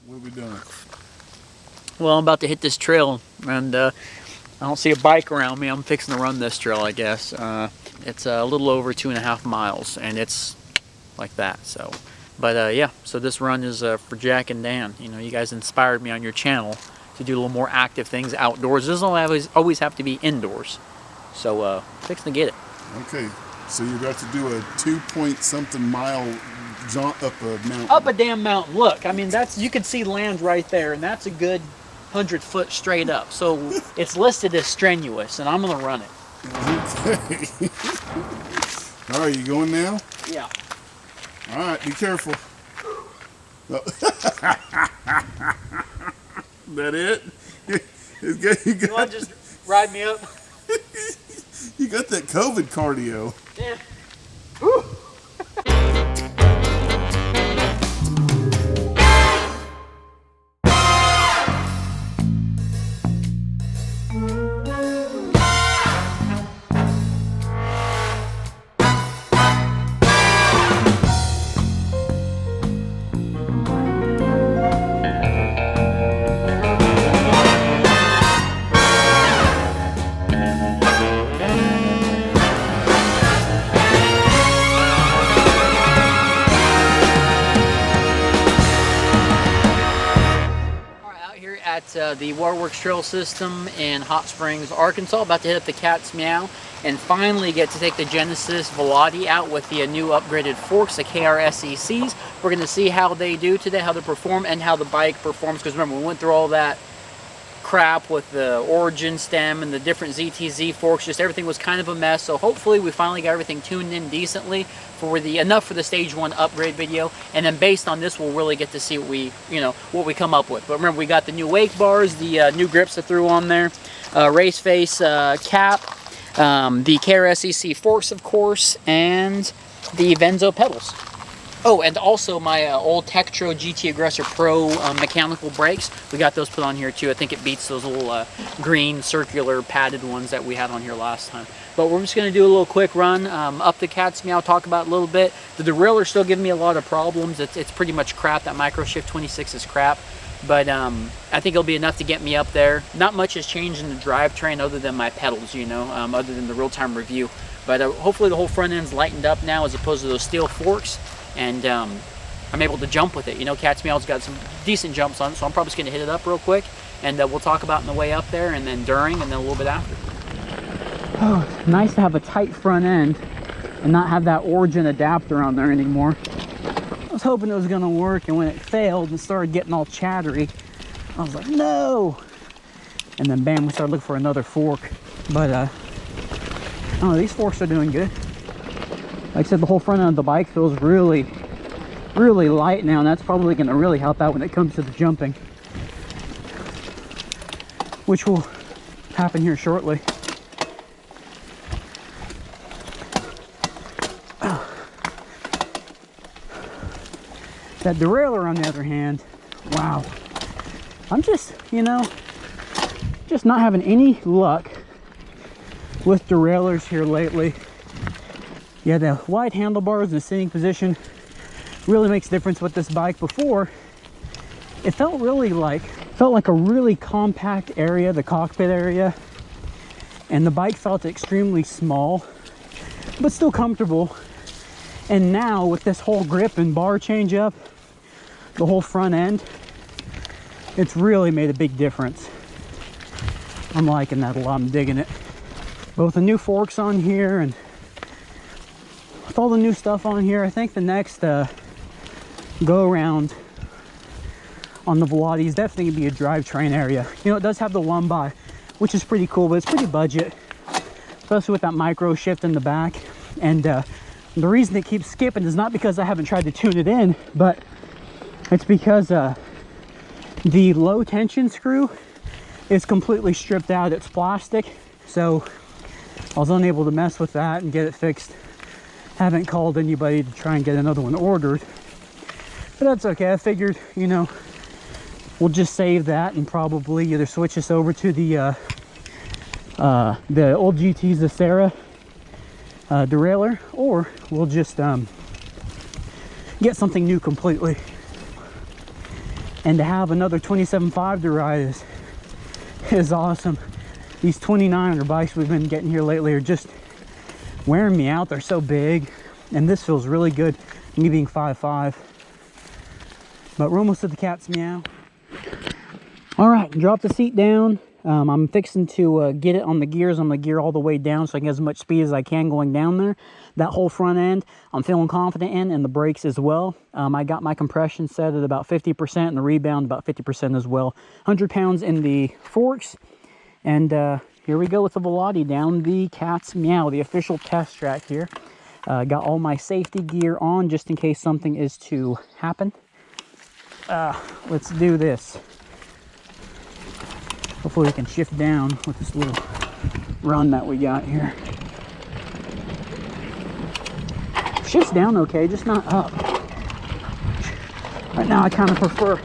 What are we doing? Well, I'm about to hit this trail, and I don't see a bike around me. I'm fixing to run this trail, I guess. It's a little over 2.5 miles, and it's like that. So, but yeah. So this run is for Jack and Dan. You know, you guys inspired me on your channel to do a little more active things outdoors. It doesn't always have to be indoors. So, fixing to get it. Okay. So you're about to do a 2-point-something mile jaunt up a mountain. Up a damn mountain. Look, I mean, you can see land right there, and that's a good 100 foot straight up. So it's listed as strenuous, and I'm gonna run it. Okay. All right, you going now? Yeah. All right, be careful. Oh. That it? You want to just ride me up? You got that COVID cardio. Yeah. Whew. At the Waterworks Trail System in Hot Springs, Arkansas. About to hit up the Cat's Meow and finally get to take the Genesis Villotti out with the new upgraded forks, the KRSECs. We're going to see how they do today, how they perform, and how the bike performs. Because remember, we went through all that crap with the origin stem and the different ZTZ forks. Just everything was kind of a mess. So hopefully we finally got everything tuned in decently for enough for the stage 1 upgrade video, and then based on this we'll really get to see what we come up with. But remember, we got the new wake bars, the new grips I threw on there, race face cap, the KRSEC forks of course, and the Venzo pedals. Oh, and also my old Tektro GT Aggressor Pro mechanical brakes. We got those put on here too. I think it beats those little green circular padded ones that we had on here last time. But we're just going to do a little quick run up the Cat's Meow, talk about it a little bit. The derailleur's still giving me a lot of problems. It's pretty much crap. That Microshift 26 is crap. But I think it'll be enough to get me up there. Not much has changed in the drivetrain other than my pedals, you know, other than the real-time review. But hopefully the whole front end's lightened up now as opposed to those steel forks. And I'm able to jump with it. You know, Cat's Meow's got some decent jumps on it, so I'm probably just going to hit it up real quick. And we'll talk about in the way up there, and then during, and then a little bit after. Oh, it's nice to have a tight front end and not have that origin adapter on there anymore. I was hoping it was going to work, and when it failed and started getting all chattery, I was like, no! And then bam, we started looking for another fork. But I don't know, these forks are doing good. Like I said, the whole front end of the bike feels really, really light now, and that's probably going to really help out when it comes to the jumping, which will happen here shortly. That derailleur, on the other hand, wow. I'm just, you know, just not having any luck with derailleurs here lately. Yeah, the wide handlebars and the sitting position really makes a difference with this bike. Before, it felt like a really compact area, the cockpit area, and the bike felt extremely small, but still comfortable. And now with this whole grip and bar change up, the whole front end, it's really made a big difference. I'm liking that a lot, I'm digging it. Both the new forks on here and with all the new stuff on here, I think the next go around on the Villotti is definitely gonna be a drivetrain area. You know, it does have the lumbar, which is pretty cool, but it's pretty budget, especially with that micro shift in the back. And the reason it keeps skipping is not because I haven't tried to tune it in, but it's because the low tension screw is completely stripped out. It's plastic, so I was unable to mess with that and get it fixed. Haven't called anybody to try and get another one ordered, but that's okay. I figured, you know, we'll just save that and probably either switch this over to the old GT Zacera derailleur, or we'll just get something new completely. And to have another 27.5 to ride is awesome. These 29er bikes we've been getting here lately are just wearing me out. They're so big, and this feels really good, me being 5'5". But we're almost at the cat's meow. All right, drop the seat down. I'm fixing to get it on the gears. I'm gonna gear all the way down so I can get as much speed as I can going down there. That whole front end, I'm feeling confident in, and the brakes as well. I got my compression set at about 50% and the rebound about 50% as well. 100 pounds in the forks. And here we go with the Villotti down the cat's meow, the official test track here. Got all my safety gear on just in case something is to happen. Let's do this. Hopefully we can shift down with this little run that we got here. Shifts down okay, just not up. Right now I kind of prefer.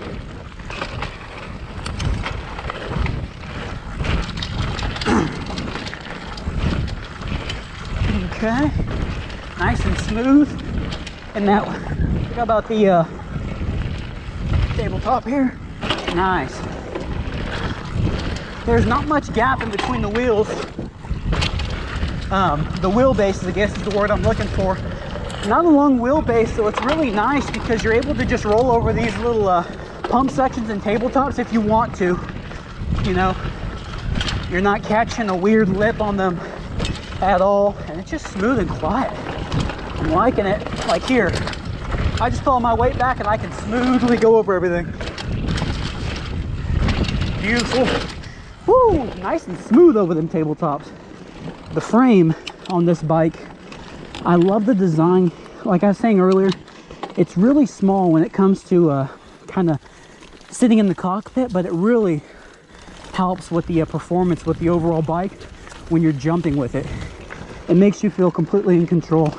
Okay, nice and smooth. And that one. How about the tabletop here? Nice. There's not much gap in between the wheels. The wheelbase, I guess, is the word I'm looking for. Not a long wheelbase, so it's really nice because you're able to just roll over these little pump sections and tabletops if you want to. You know, you're not catching a weird lip on them at all, and it's just smooth and quiet. I'm liking it. Like here, I just pull my weight back and I can smoothly go over everything. Beautiful. Woo! Nice and smooth over them tabletops. The frame on this bike, I love the design. Like I was saying earlier, it's really small when it comes to kind of sitting in the cockpit, but it really helps with the performance with the overall bike when you're jumping with it. It makes you feel completely in control.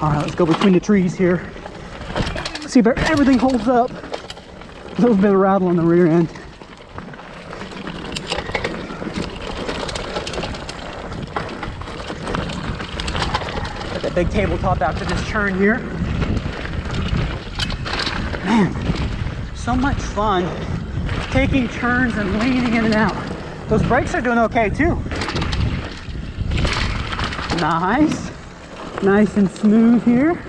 All right, let's go between the trees here. See if everything holds up. A little bit of rattle on the rear end. Got that big tabletop after this turn here. Man, so much fun taking turns and leaning in and out. Those brakes are doing okay too. Nice. Nice and smooth here.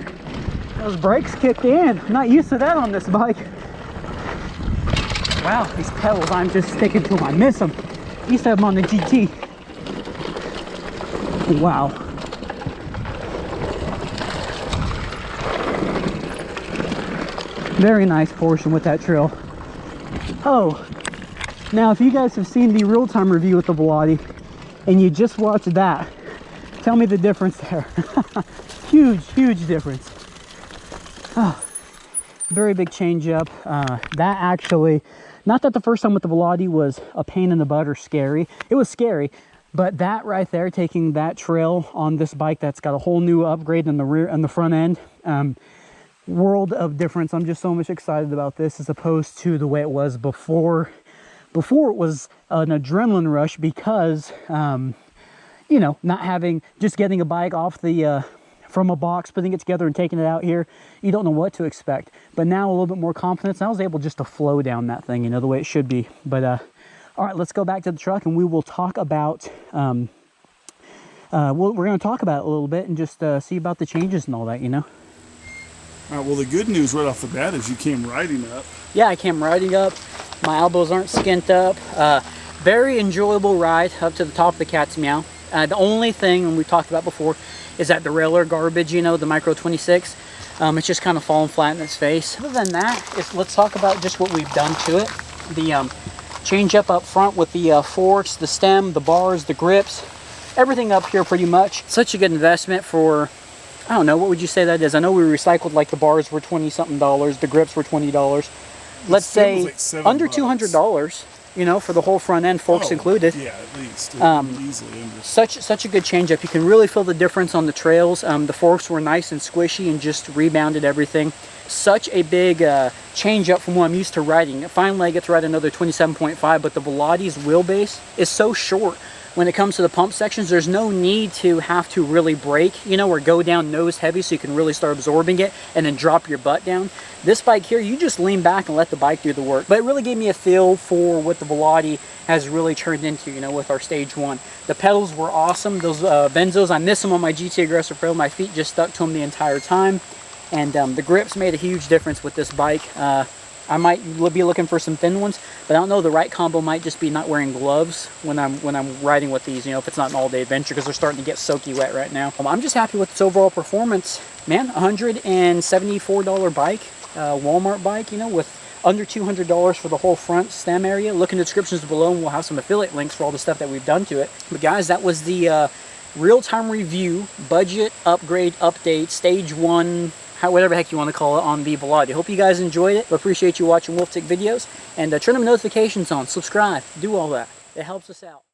Those brakes kicked in. I'm not used to that on this bike. Wow, these pedals, I'm just sticking to them. I miss them. I used to have them on the GT. Wow. Very nice portion with that trail. Oh, now if you guys have seen the real-time review with the Villotti and you just watched that, tell me the difference there. Huge difference. Oh, very big change up. That actually, not that the first time with the Villotti was a pain in the butt or scary. It was scary, but that right there, taking that trail on this bike that's got a whole new upgrade in the rear and the front end, world of difference. I'm just so much excited about this as opposed to the way it was before. Before it was an adrenaline rush because, you know, not having, just getting a bike off the, from a box, putting it together and taking it out here, you don't know what to expect. But now a little bit more confidence, and I was able just to flow down that thing, you know, the way it should be. But, all right, let's go back to the truck and we will talk about, we're going to talk about it a little bit and just see about the changes and all that, you know. All right, well, the good news right off the bat is you came riding up. Yeah, I came riding up. My elbows aren't skint up. Very enjoyable ride up to the top of the cat's meow. The only thing, and we talked about before, is that derailleur garbage, you know, the Micro 26. It's just kind of falling flat in its face. Other than that, let's talk about just what we've done to it. The change up front with the forks, the stem, the bars, the grips, everything up here pretty much. Such a good investment for, I don't know, what would you say that is? I know we recycled, like the bars were $20-something, the grips were $20. Let's say like under $200, you know, for the whole front end, forks included. Yeah, at least. Easily under. Such a good change up. You can really feel the difference on the trails. The forks were nice and squishy and just rebounded everything. Such a big change up from what I'm used to riding. Finally I get to ride another 27.5, but the Villotti's wheelbase is so short. when it comes to the pump sections, there's no need to have to really brake, you know, or go down nose heavy so you can really start absorbing it and then drop your butt down. This bike here, you just lean back and let the bike do the work. But it really gave me a feel for what the Villotti has really turned into, you know, with our stage 1. The pedals were awesome. Those Venzos, I miss them on my GT Aggressor Pro. My feet just stuck to them the entire time. And the grips made a huge difference with this bike. I might be looking for some thin ones, but I don't know, the right combo might just be not wearing gloves when I'm riding with these, you know, if it's not an all-day adventure, because they're starting to get soaky wet right now. I'm just happy with its overall performance. Man, $174 bike, Walmart bike, you know, with under $200 for the whole front stem area. Look in the descriptions below and we'll have some affiliate links for all the stuff that we've done to it. But guys, that was the real-time review, budget, upgrade, update, stage 1, whatever the heck you want to call it, on the Villotti. Hope you guys enjoyed it. Appreciate you watching Wolf Tick videos, and turn them notifications on, subscribe, do all that. It helps us out.